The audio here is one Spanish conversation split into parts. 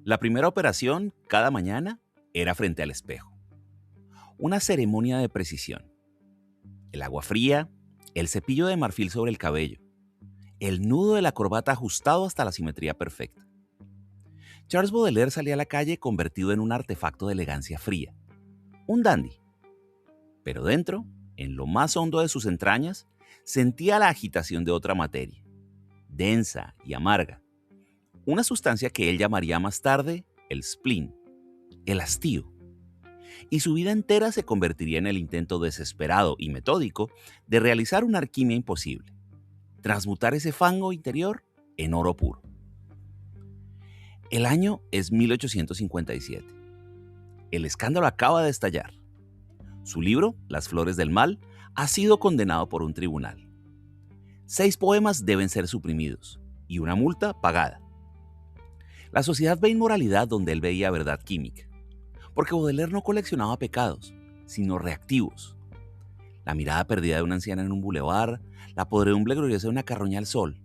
La primera operación, cada mañana, era frente al espejo. Una ceremonia de precisión. El agua fría, el cepillo de marfil sobre el cabello, el nudo de la corbata ajustado hasta la simetría perfecta. Charles Baudelaire salía a la calle convertido en un artefacto de elegancia fría, un dandy. Pero dentro, en lo más hondo de sus entrañas, sentía la agitación de otra materia, densa y amarga, una sustancia que él llamaría más tarde el spleen, el hastío, y su vida entera se convertiría en el intento desesperado y metódico de realizar una alquimia imposible, transmutar ese fango interior en oro puro. El año es 1857. El escándalo acaba de estallar. Su libro, Las Flores del Mal, ha sido condenado por un tribunal. 6 poemas deben ser suprimidos y una multa pagada. La sociedad ve inmoralidad donde él veía verdad química, porque Baudelaire no coleccionaba pecados, sino reactivos. La mirada perdida de una anciana en un bulevar, la podredumbre gloriosa de una carroña al sol,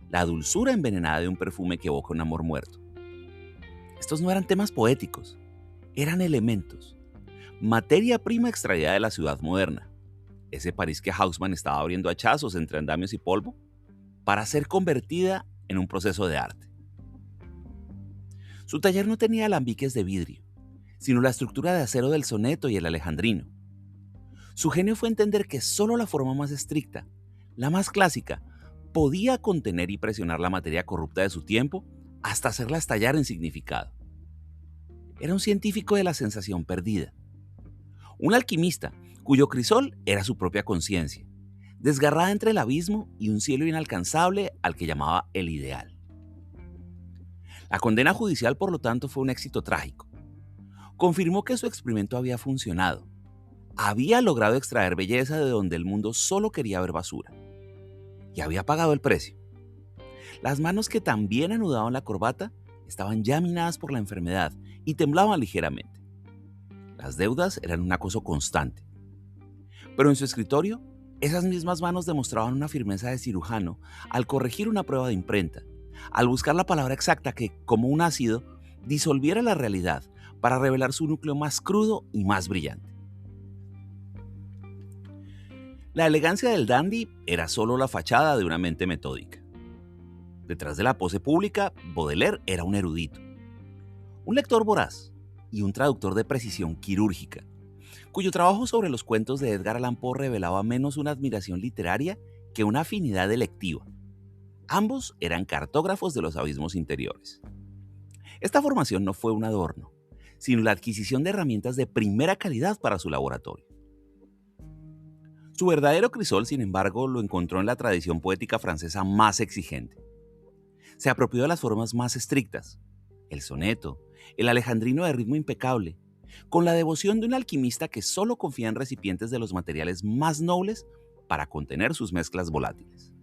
la dulzura envenenada de un perfume que evoca un amor muerto. Estos no eran temas poéticos, eran elementos, materia prima extraída de la ciudad moderna, ese París que Haussmann estaba abriendo hachazos entre andamios y polvo, para ser convertida en un proceso de arte. Su taller no tenía alambiques de vidrio, sino la estructura de acero del soneto y el alejandrino. Su genio fue entender que solo la forma más estricta, la más clásica, podía contener y presionar la materia corrupta de su tiempo hasta hacerla estallar en significado. Era un científico de la sensación perdida, un alquimista cuyo crisol era su propia conciencia, desgarrada entre el abismo y un cielo inalcanzable al que llamaba el ideal. La condena judicial, por lo tanto, fue un éxito trágico. Confirmó que su experimento había funcionado. Había logrado extraer belleza de donde el mundo solo quería ver basura. Y había pagado el precio. Las manos que también anudaban la corbata estaban ya minadas por la enfermedad y temblaban ligeramente. Las deudas eran un acoso constante. Pero en su escritorio, esas mismas manos demostraban una firmeza de cirujano al corregir una prueba de imprenta, al buscar la palabra exacta que, como un ácido, disolviera la realidad para revelar su núcleo más crudo y más brillante. La elegancia del dandy era solo la fachada de una mente metódica. Detrás de la pose pública, Baudelaire era un erudito, un lector voraz y un traductor de precisión quirúrgica, cuyo trabajo sobre los cuentos de Edgar Allan Poe revelaba menos una admiración literaria que una afinidad delectiva. Ambos eran cartógrafos de los abismos interiores. Esta formación no fue un adorno, sino la adquisición de herramientas de primera calidad para su laboratorio. Su verdadero crisol, sin embargo, lo encontró en la tradición poética francesa más exigente. Se apropió de las formas más estrictas, el soneto, el alejandrino de ritmo impecable, con la devoción de un alquimista que solo confía en recipientes de los materiales más nobles para contener sus mezclas volátiles.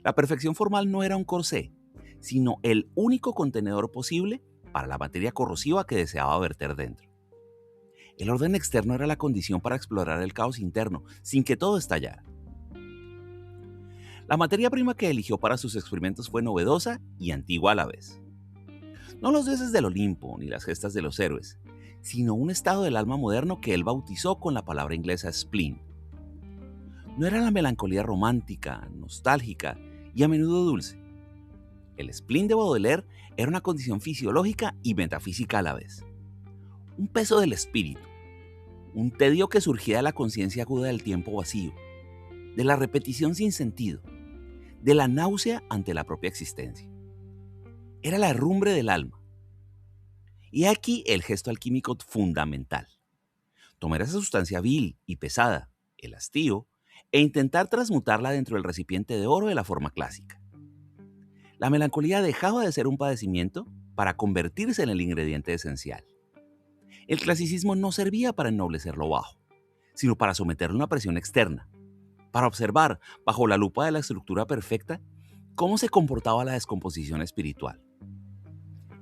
La perfección formal no era un corsé, sino el único contenedor posible para la materia corrosiva que deseaba verter dentro. El orden externo era la condición para explorar el caos interno, sin que todo estallara. La materia prima que eligió para sus experimentos fue novedosa y antigua a la vez. No los dioses del Olimpo ni las gestas de los héroes, sino un estado del alma moderno que él bautizó con la palabra inglesa spleen. No era la melancolía romántica, nostálgica y a menudo dulce. El spleen de Baudelaire era una condición fisiológica y metafísica a la vez. Un peso del espíritu, un tedio que surgía de la conciencia aguda del tiempo vacío, de la repetición sin sentido, de la náusea ante la propia existencia. Era la herrumbre del alma. Y aquí el gesto alquímico fundamental. Tomar esa sustancia vil y pesada, el hastío, e intentar transmutarla dentro del recipiente de oro de la forma clásica. La melancolía dejaba de ser un padecimiento para convertirse en el ingrediente esencial. El clasicismo no servía para ennoblecer lo bajo, sino para someterlo a una presión externa, para observar, bajo la lupa de la estructura perfecta, cómo se comportaba la descomposición espiritual.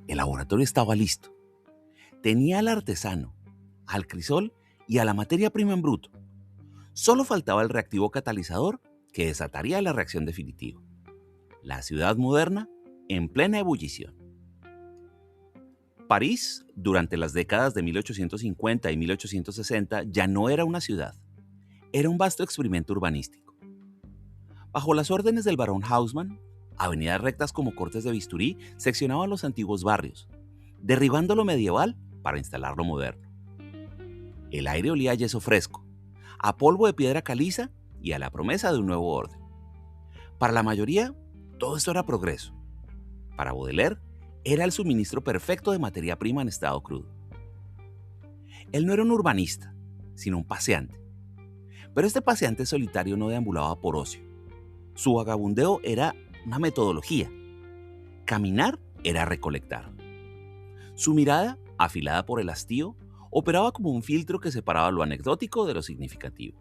El laboratorio estaba listo. Tenía al artesano, al crisol y a la materia prima en bruto. Solo faltaba el reactivo catalizador que desataría la reacción definitiva. La ciudad moderna en plena ebullición. París, durante las décadas de 1850 y 1860, ya no era una ciudad, era un vasto experimento urbanístico. Bajo las órdenes del barón Haussmann, avenidas rectas como cortes de bisturí seccionaban los antiguos barrios, derribando lo medieval para instalar lo moderno. El aire olía a yeso fresco, a polvo de piedra caliza y a la promesa de un nuevo orden. Para la mayoría, todo esto era progreso. Para Baudelaire, era el suministro perfecto de materia prima en estado crudo. Él no era un urbanista, sino un paseante. Pero este paseante solitario no deambulaba por ocio. Su vagabundeo era una metodología. Caminar era recolectar. Su mirada, afilada por el hastío, operaba como un filtro que separaba lo anecdótico de lo significativo.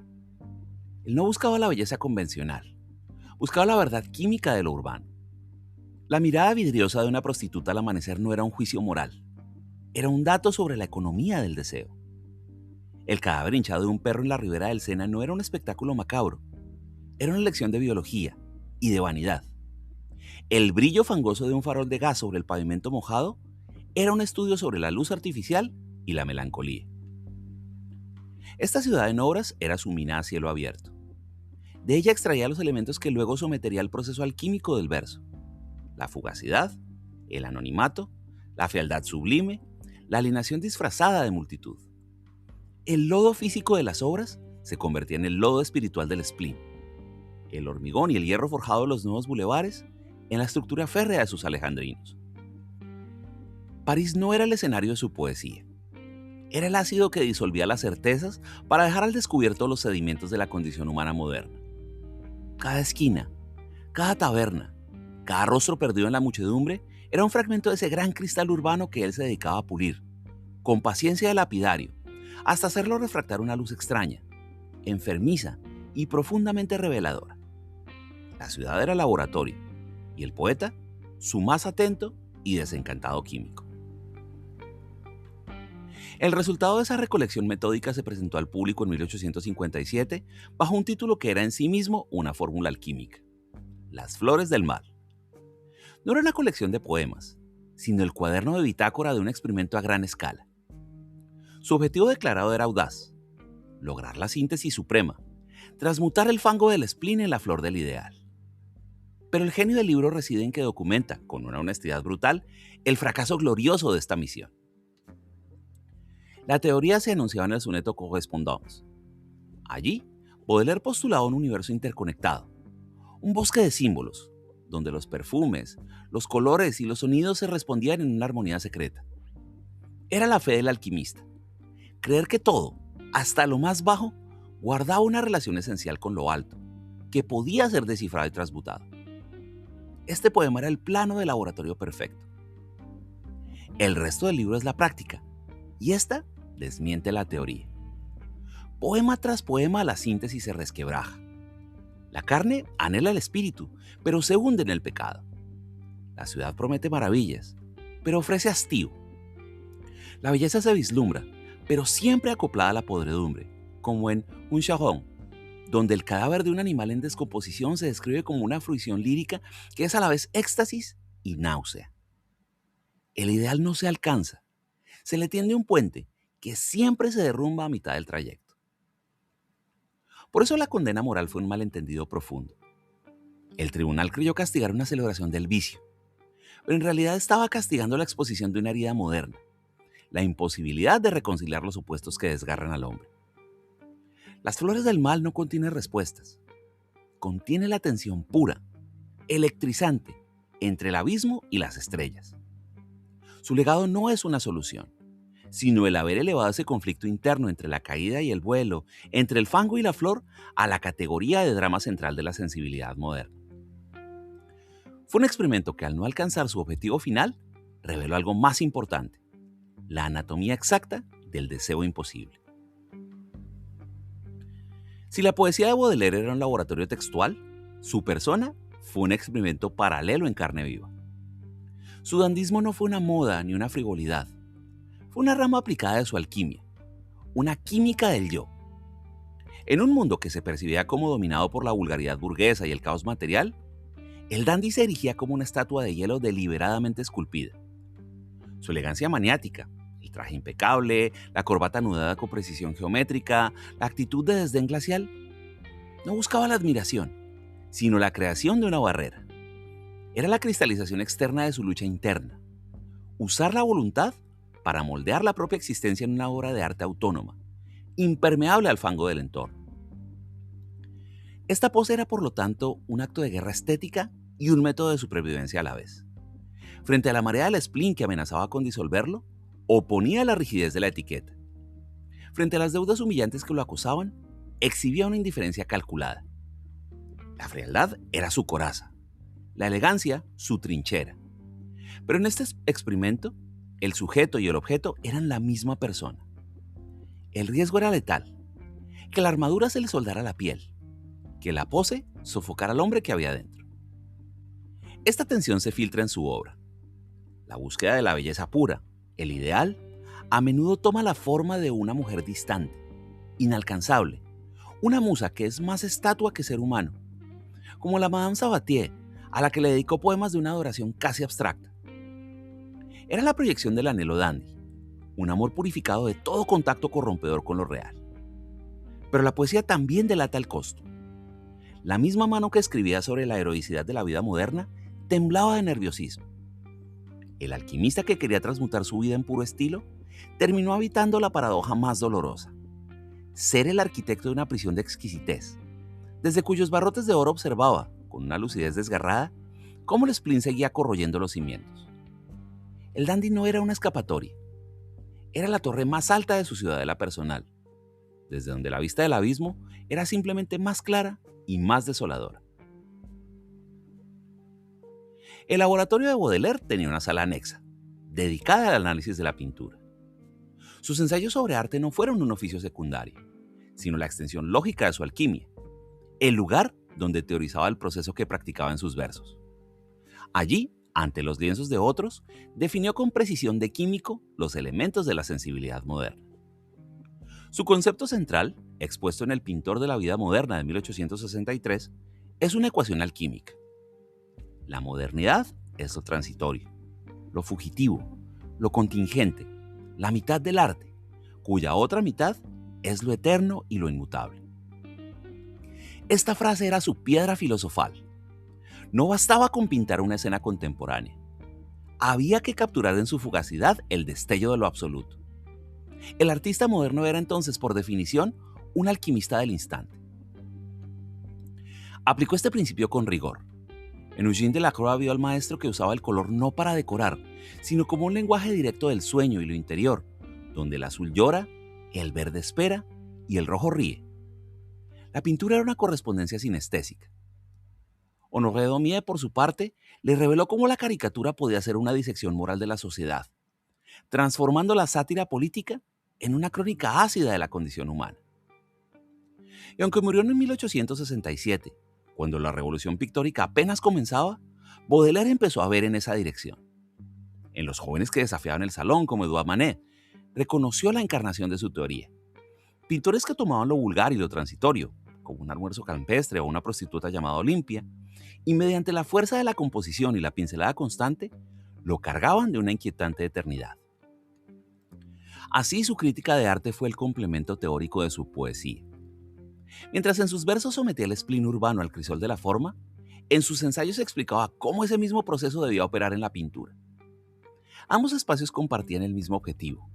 Él no buscaba la belleza convencional, buscaba la verdad química de lo urbano. La mirada vidriosa de una prostituta al amanecer no era un juicio moral, era un dato sobre la economía del deseo. El cadáver hinchado de un perro en la ribera del Sena no era un espectáculo macabro, era una lección de biología y de vanidad. El brillo fangoso de un farol de gas sobre el pavimento mojado era un estudio sobre la luz artificial y la melancolía. Esta ciudad en obras era su mina a cielo abierto. De ella extraía los elementos que luego sometería al proceso alquímico del verso: la fugacidad, el anonimato, la fealdad sublime, la alienación disfrazada de multitud. El lodo físico de las obras se convertía en el lodo espiritual del spleen. El hormigón y el hierro forjado de los nuevos bulevares en la estructura férrea de sus alejandrinos. París no era el escenario de su poesía. Era el ácido que disolvía las certezas para dejar al descubierto los sedimentos de la condición humana moderna. Cada esquina, cada taberna, cada rostro perdido en la muchedumbre era un fragmento de ese gran cristal urbano que él se dedicaba a pulir, con paciencia de lapidario, hasta hacerlo refractar una luz extraña, enfermiza y profundamente reveladora. La ciudad era laboratorio, y el poeta, su más atento y desencantado químico. El resultado de esa recolección metódica se presentó al público en 1857 bajo un título que era en sí mismo una fórmula alquímica: Las flores del mal. No era una colección de poemas, sino el cuaderno de bitácora de un experimento a gran escala. Su objetivo declarado era audaz: lograr la síntesis suprema, transmutar el fango del spleen en la flor del ideal. Pero el genio del libro reside en que documenta, con una honestidad brutal, el fracaso glorioso de esta misión. La teoría se enunciaba en el soneto Correspondance. Allí, Baudelaire postulaba un universo interconectado, un bosque de símbolos, donde los perfumes, los colores y los sonidos se respondían en una armonía secreta. Era la fe del alquimista: creer que todo, hasta lo más bajo, guardaba una relación esencial con lo alto, que podía ser descifrado y transmutado. Este poema era el plano del laboratorio perfecto. El resto del libro es la práctica, y esta desmiente la teoría. Poema tras poema la síntesis se resquebraja. La carne anhela el espíritu, pero se hunde en el pecado. La ciudad promete maravillas, pero ofrece hastío. La belleza se vislumbra, pero siempre acoplada a la podredumbre, como en Un Charron, donde el cadáver de un animal en descomposición se describe como una fruición lírica que es a la vez éxtasis y náusea. El ideal no se alcanza, se le tiende un puente que siempre se derrumba a mitad del trayecto. Por eso la condena moral fue un malentendido profundo. El tribunal creyó castigar una celebración del vicio, pero en realidad estaba castigando la exposición de una herida moderna, la imposibilidad de reconciliar los opuestos que desgarran al hombre. Las flores del mal no contienen respuestas, contiene la tensión pura, electrizante, entre el abismo y las estrellas. Su legado no es una solución, sino el haber elevado ese conflicto interno entre la caída y el vuelo, entre el fango y la flor, a la categoría de drama central de la sensibilidad moderna. Fue un experimento que, al no alcanzar su objetivo final, reveló algo más importante: la anatomía exacta del deseo imposible. Si la poesía de Baudelaire era un laboratorio textual, su persona fue un experimento paralelo en carne viva. Su dandismo no fue una moda ni una frivolidad, fue una rama aplicada de su alquimia, una química del yo. En un mundo que se percibía como dominado por la vulgaridad burguesa y el caos material, el dandy se erigía como una estatua de hielo deliberadamente esculpida. Su elegancia maniática, el traje impecable, la corbata anudada con precisión geométrica, la actitud de desdén glacial, no buscaba la admiración, sino la creación de una barrera. Era la cristalización externa de su lucha interna. Usar la voluntad para moldear la propia existencia en una obra de arte autónoma, impermeable al fango del entorno. Esta pose era, por lo tanto, un acto de guerra estética y un método de supervivencia a la vez. Frente a la marea del spleen que amenazaba con disolverlo, oponía la rigidez de la etiqueta. Frente a las deudas humillantes que lo acosaban, exhibía una indiferencia calculada. La frialdad era su coraza, la elegancia su trinchera. Pero en este experimento, el sujeto y el objeto eran la misma persona. El riesgo era letal, que la armadura se le soldara a la piel, que la pose sofocara al hombre que había dentro. Esta tensión se filtra en su obra. La búsqueda de la belleza pura, el ideal, a menudo toma la forma de una mujer distante, inalcanzable, una musa que es más estatua que ser humano, como la Madame Sabatier, a la que le dedicó poemas de una adoración casi abstracta. Era la proyección del anhelo dandy, un amor purificado de todo contacto corrompedor con lo real. Pero la poesía también delata el costo. La misma mano que escribía sobre la heroicidad de la vida moderna temblaba de nerviosismo. El alquimista que quería transmutar su vida en puro estilo terminó habitando la paradoja más dolorosa: ser el arquitecto de una prisión de exquisitez, desde cuyos barrotes de oro observaba, con una lucidez desgarrada, cómo el spleen seguía corroyendo los cimientos. El dandy no era una escapatoria, era la torre más alta de su ciudadela personal, desde donde la vista del abismo era simplemente más clara y más desoladora. El laboratorio de Baudelaire tenía una sala anexa, dedicada al análisis de la pintura. Sus ensayos sobre arte no fueron un oficio secundario, sino la extensión lógica de su alquimia, el lugar donde teorizaba el proceso que practicaba en sus versos. Allí, ante los lienzos de otros, definió con precisión de químico los elementos de la sensibilidad moderna. Su concepto central, expuesto en El pintor de la vida moderna de 1863, es una ecuación alquímica. La modernidad es lo transitorio, lo fugitivo, lo contingente, la mitad del arte, cuya otra mitad es lo eterno y lo inmutable. Esta frase era su piedra filosofal. No bastaba con pintar una escena contemporánea. Había que capturar en su fugacidad el destello de lo absoluto. El artista moderno era entonces, por definición, un alquimista del instante. Aplicó este principio con rigor. En Eugène Delacroix vio al maestro que usaba el color no para decorar, sino como un lenguaje directo del sueño y lo interior, donde el azul llora, el verde espera y el rojo ríe. La pintura era una correspondencia sinestésica. Honoré Daumier, por su parte, le reveló cómo la caricatura podía ser una disección moral de la sociedad, transformando la sátira política en una crónica ácida de la condición humana. Y aunque murió en 1867, cuando la revolución pictórica apenas comenzaba, Baudelaire empezó a ver en esa dirección. En los jóvenes que desafiaban el salón, como Edouard Manet, reconoció la encarnación de su teoría. Pintores que tomaban lo vulgar y lo transitorio, como un almuerzo campestre o una prostituta llamada Olimpia, y mediante la fuerza de la composición y la pincelada constante, lo cargaban de una inquietante eternidad. Así, su crítica de arte fue el complemento teórico de su poesía. Mientras en sus versos sometía el spleen urbano al crisol de la forma, en sus ensayos explicaba cómo ese mismo proceso debía operar en la pintura. Ambos espacios compartían el mismo objetivo: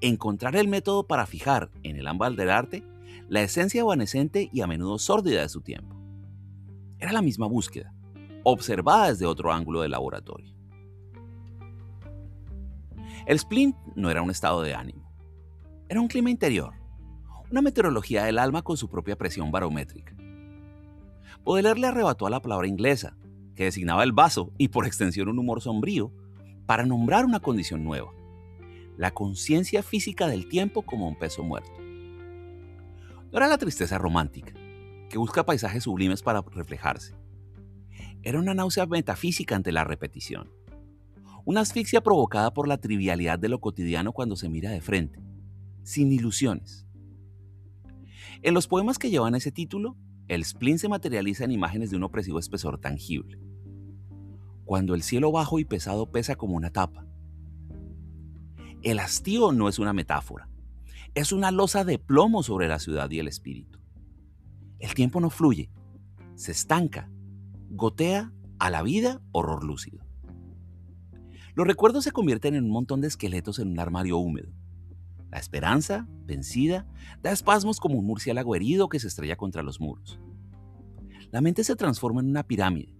encontrar el método para fijar en el ámbito del arte la esencia evanescente y a menudo sórdida de su tiempo. Era la misma búsqueda, observada desde otro ángulo del laboratorio. El spleen no era un estado de ánimo, era un clima interior, una meteorología del alma con su propia presión barométrica. Baudelaire le arrebató a la palabra inglesa, que designaba el vaso y por extensión un humor sombrío, para nombrar una condición nueva: la conciencia física del tiempo como un peso muerto. No era la tristeza romántica, que busca paisajes sublimes para reflejarse. Era una náusea metafísica ante la repetición, una asfixia provocada por la trivialidad de lo cotidiano cuando se mira de frente, sin ilusiones. En los poemas que llevan ese título, el spleen se materializa en imágenes de un opresivo espesor tangible. Cuando el cielo bajo y pesado pesa como una tapa, El hastío no es una metáfora, es una losa de plomo sobre la ciudad y el espíritu. El tiempo no fluye, se estanca, gotea a la vida horror lúcido. Los recuerdos se convierten en un montón de esqueletos en un armario húmedo. La esperanza, vencida, da espasmos como un murciélago herido que se estrella contra los muros. La mente se transforma en una pirámide,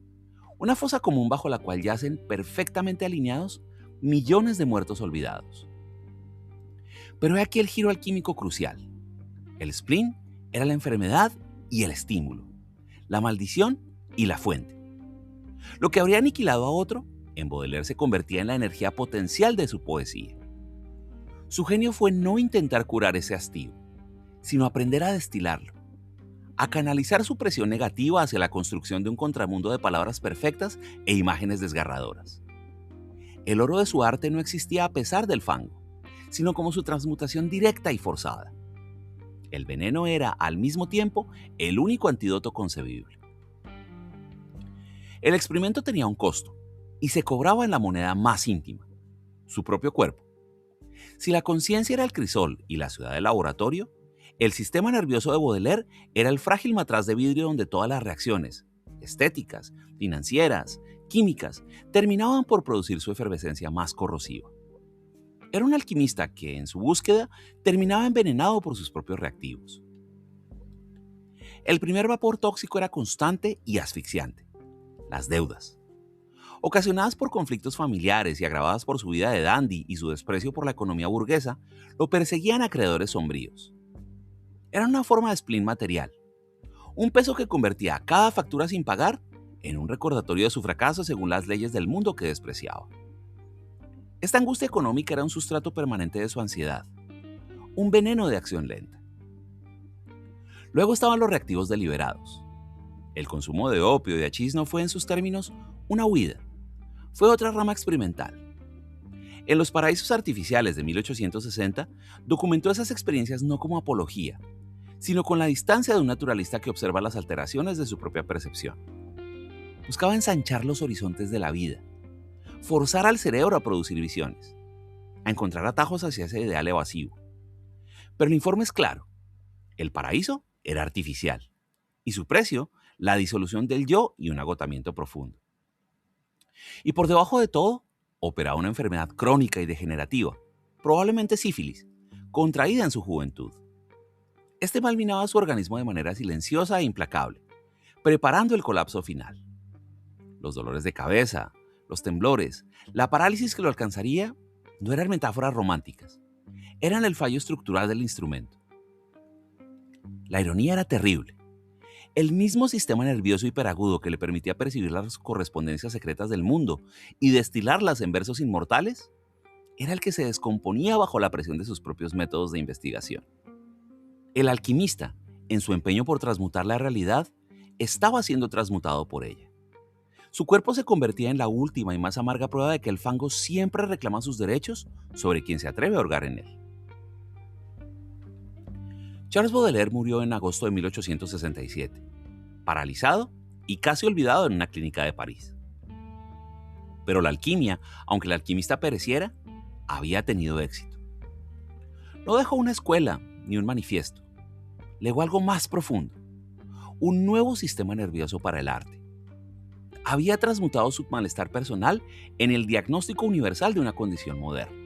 una fosa común bajo la cual yacen perfectamente alineados millones de muertos olvidados. Pero he aquí el giro alquímico crucial. El spleen era la enfermedad y el estímulo, la maldición y la fuente. Lo que habría aniquilado a otro, en Baudelaire se convertía en la energía potencial de su poesía. Su genio fue no intentar curar ese hastío, sino aprender a destilarlo, a canalizar su presión negativa hacia la construcción de un contramundo de palabras perfectas e imágenes desgarradoras. El oro de su arte no existía a pesar del fango, sino como su transmutación directa y forzada. El veneno era, al mismo tiempo, el único antídoto concebible. El experimento tenía un costo, y se cobraba en la moneda más íntima, su propio cuerpo. Si la conciencia era el crisol y la ciudad el laboratorio, el sistema nervioso de Baudelaire era el frágil matraz de vidrio donde todas las reacciones, estéticas, financieras, químicas, terminaban por producir su efervescencia más corrosiva. Era un alquimista que, en su búsqueda, terminaba envenenado por sus propios reactivos. El primer vapor tóxico era constante y asfixiante: las deudas. Ocasionadas por conflictos familiares y agravadas por su vida de dandy y su desprecio por la economía burguesa, lo perseguían acreedores sombríos. Era una forma de spleen material, un peso que convertía a cada factura sin pagar en un recordatorio de su fracaso según las leyes del mundo que despreciaba. Esta angustia económica era un sustrato permanente de su ansiedad, un veneno de acción lenta. Luego estaban los reactivos deliberados. El consumo de opio y de hachís no fue en sus términos una huida, fue otra rama experimental. En Los Paraísos Artificiales de 1860, documentó esas experiencias no como apología, sino con la distancia de un naturalista que observa las alteraciones de su propia percepción. Buscaba ensanchar los horizontes de la vida, forzar al cerebro a producir visiones, a encontrar atajos hacia ese ideal evasivo. Pero el informe es claro: el paraíso era artificial, y su precio, la disolución del yo y un agotamiento profundo. Y por debajo de todo, operaba una enfermedad crónica y degenerativa, probablemente sífilis, contraída en su juventud. Este mal minaba su organismo de manera silenciosa e implacable, preparando el colapso final. Los dolores de cabeza, los temblores, la parálisis que lo alcanzaría no eran metáforas románticas, eran el fallo estructural del instrumento. La ironía era terrible. El mismo sistema nervioso hiperagudo que le permitía percibir las correspondencias secretas del mundo y destilarlas en versos inmortales, era el que se descomponía bajo la presión de sus propios métodos de investigación. El alquimista, en su empeño por transmutar la realidad, estaba siendo transmutado por ella. Su cuerpo se convertía en la última y más amarga prueba de que el fango siempre reclama sus derechos sobre quien se atreve a hurgar en él. Charles Baudelaire murió en agosto de 1867, paralizado y casi olvidado en una clínica de París. Pero la alquimia, aunque el alquimista pereciera, había tenido éxito. No dejó una escuela ni un manifiesto. Legó algo más profundo: un nuevo sistema nervioso para el arte. Había transmutado su malestar personal en el diagnóstico universal de una condición moderna.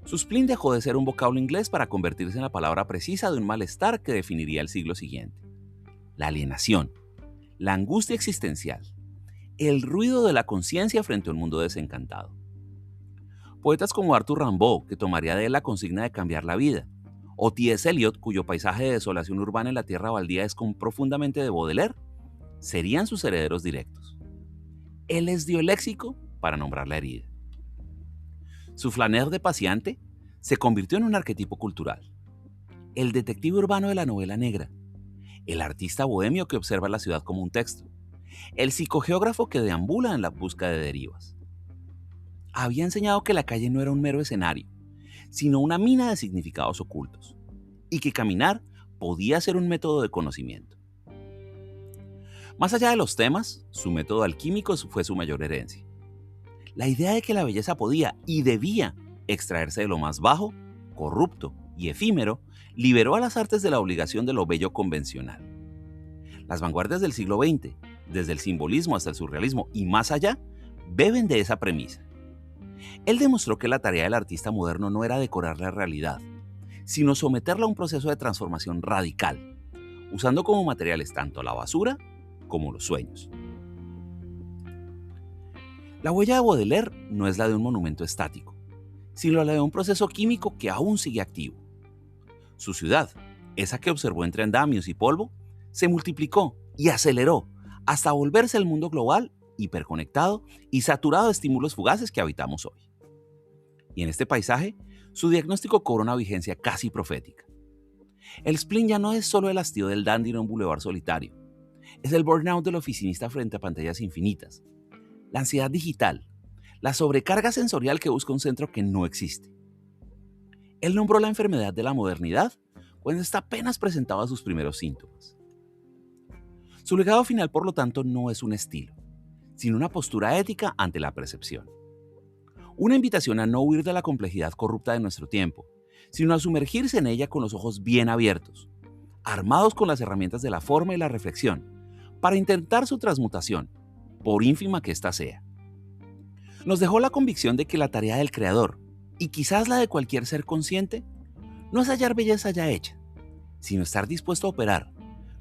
Su spleen dejó de ser un vocablo inglés para convertirse en la palabra precisa de un malestar que definiría el siglo siguiente: la alienación, la angustia existencial, el ruido de la conciencia frente a un mundo desencantado. Poetas como Arthur Rimbaud, que tomaría de él la consigna de cambiar la vida, o T.S. Eliot, cuyo paisaje de desolación urbana en la tierra baldía es profundamente de Baudelaire, serían sus herederos directos. Él les dio el léxico para nombrar la herida. Su flaneur de paciente se convirtió en un arquetipo cultural: el detective urbano de la novela negra, el artista bohemio que observa la ciudad como un texto, el psicogeógrafo que deambula en la busca de derivas. Había enseñado que la calle no era un mero escenario, sino una mina de significados ocultos, y que caminar podía ser un método de conocimiento. Más allá de los temas, su método alquímico fue su mayor herencia: la idea de que la belleza podía y debía extraerse de lo más bajo, corrupto y efímero, liberó a las artes de la obligación de lo bello convencional. Las vanguardias del siglo XX, desde el simbolismo hasta el surrealismo y más allá, beben de esa premisa. Él demostró que la tarea del artista moderno no era decorar la realidad, sino someterla a un proceso de transformación radical, usando como materiales tanto la basura como los sueños. La huella de Baudelaire no es la de un monumento estático, sino la de un proceso químico que aún sigue activo. Su ciudad, esa que observó entre andamios y polvo, se multiplicó y aceleró hasta volverse el mundo global, hiperconectado y saturado de estímulos fugaces que habitamos hoy. Y en este paisaje, su diagnóstico cobra una vigencia casi profética. El spleen ya no es solo el hastío del dandy en un bulevar solitario, es el burnout del oficinista frente a pantallas infinitas, la ansiedad digital, la sobrecarga sensorial que busca un centro que no existe. Él nombró la enfermedad de la modernidad cuando ésta apenas presentaba sus primeros síntomas. Su legado final, por lo tanto, no es un estilo, sino una postura ética ante la percepción. Una invitación a no huir de la complejidad corrupta de nuestro tiempo, sino a sumergirse en ella con los ojos bien abiertos, armados con las herramientas de la forma y la reflexión, para intentar su transmutación, por ínfima que ésta sea. Nos dejó la convicción de que la tarea del creador, y quizás la de cualquier ser consciente, no es hallar belleza ya hecha, sino estar dispuesto a operar,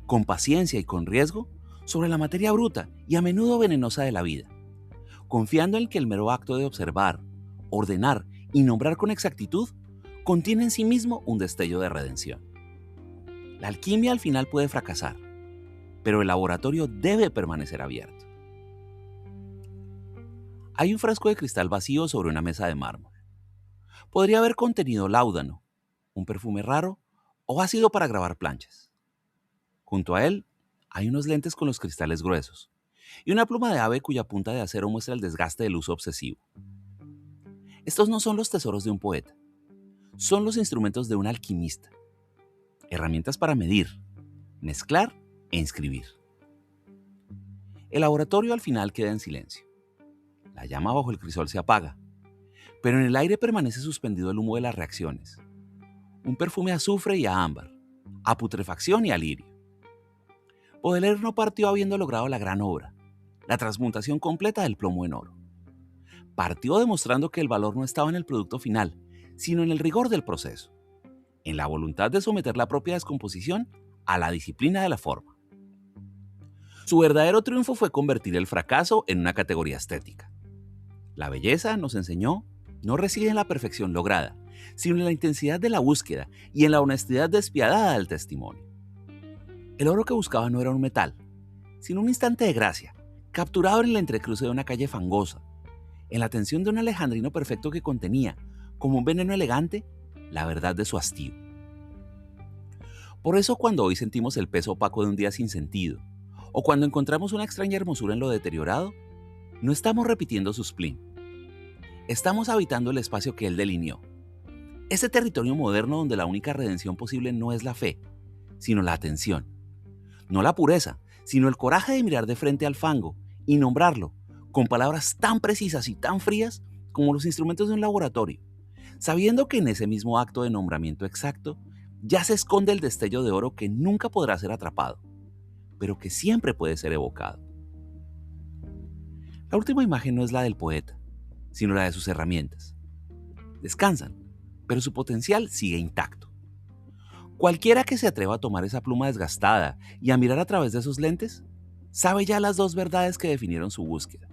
con paciencia y con riesgo, sobre la materia bruta y a menudo venenosa de la vida, confiando en que el mero acto de observar, ordenar y nombrar con exactitud contiene en sí mismo un destello de redención. La alquimia al final puede fracasar, pero el laboratorio debe permanecer abierto. Hay un frasco de cristal vacío sobre una mesa de mármol. Podría haber contenido láudano, un perfume raro o ácido para grabar planchas. Junto a él hay unos lentes con los cristales gruesos y una pluma de ave cuya punta de acero muestra el desgaste del uso obsesivo. Estos no son los tesoros de un poeta, son los instrumentos de un alquimista, herramientas para medir, mezclar e inscribir. El laboratorio al final queda en silencio. La llama bajo el crisol se apaga, pero en el aire permanece suspendido el humo de las reacciones, un perfume a azufre y a ámbar, a putrefacción y a lirio. Baudelaire no partió habiendo logrado la gran obra, la transmutación completa del plomo en oro. Partió demostrando que el valor no estaba en el producto final, sino en el rigor del proceso, en la voluntad de someter la propia descomposición a la disciplina de la forma. Su verdadero triunfo fue convertir el fracaso en una categoría estética. La belleza, nos enseñó, no reside en la perfección lograda, sino en la intensidad de la búsqueda y en la honestidad despiadada del testimonio. El oro que buscaba no era un metal, sino un instante de gracia, capturado en el entrecruce de una calle fangosa, en la tensión de un alejandrino perfecto que contenía, como un veneno elegante, la verdad de su hastío. Por eso cuando hoy sentimos el peso opaco de un día sin sentido, o cuando encontramos una extraña hermosura en lo deteriorado, no estamos repitiendo su spleen. Estamos habitando el espacio que él delineó. Ese territorio moderno donde la única redención posible no es la fe, sino la atención. No la pureza, sino el coraje de mirar de frente al fango y nombrarlo con palabras tan precisas y tan frías como los instrumentos de un laboratorio, sabiendo que en ese mismo acto de nombramiento exacto ya se esconde el destello de oro que nunca podrá ser atrapado, pero que siempre puede ser evocado. La última imagen no es la del poeta, sino la de sus herramientas. Descansan, pero su potencial sigue intacto. Cualquiera que se atreva a tomar esa pluma desgastada y a mirar a través de esos lentes, sabe ya las dos verdades que definieron su búsqueda: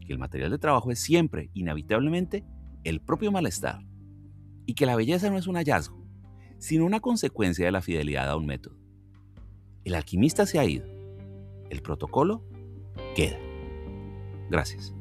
que el material de trabajo es siempre, inevitablemente, el propio malestar, y que la belleza no es un hallazgo, sino una consecuencia de la fidelidad a un método. El alquimista se ha ido, el protocolo queda. Gracias.